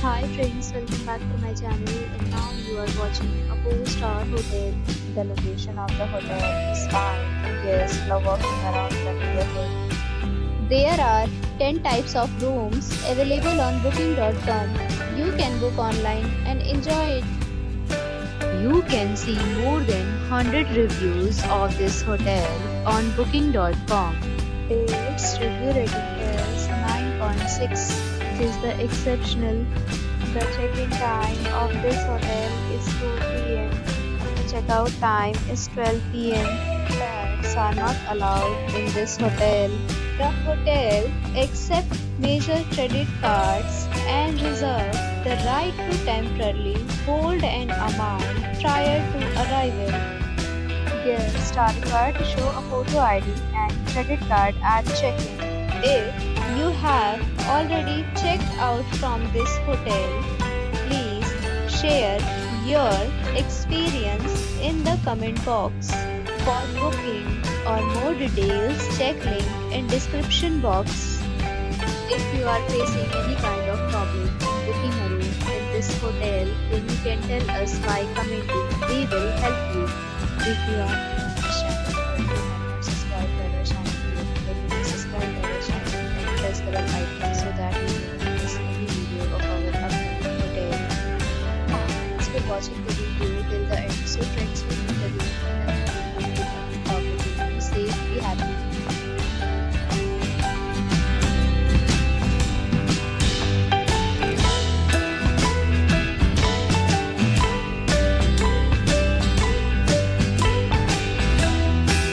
Hi friends, welcome back to my channel and now you are watching a 4-star hotel. The location of the hotel is fine and guests love walking around the neighborhood. There are 10 types of rooms available on booking.com. You can book online and enjoy it. You can see more than 100 reviews of this hotel on booking.com. Its review rating is 9.6, which is the exceptional. The check-in time of this hotel is 2 p.m. The checkout time is 12 p.m. Pets are not allowed in this hotel. The hotel accepts major credit cards and reserves the right to temporarily hold an amount prior to arrival. Guests are required to show a photo ID and credit card at check-in. If you have already checked out from this hotel, please share your experience in the comment box. For booking or more details, check link in description box. If you are facing any kind of problem in booking a room in this hotel, then you can tell us by commenting. We will help you. If you are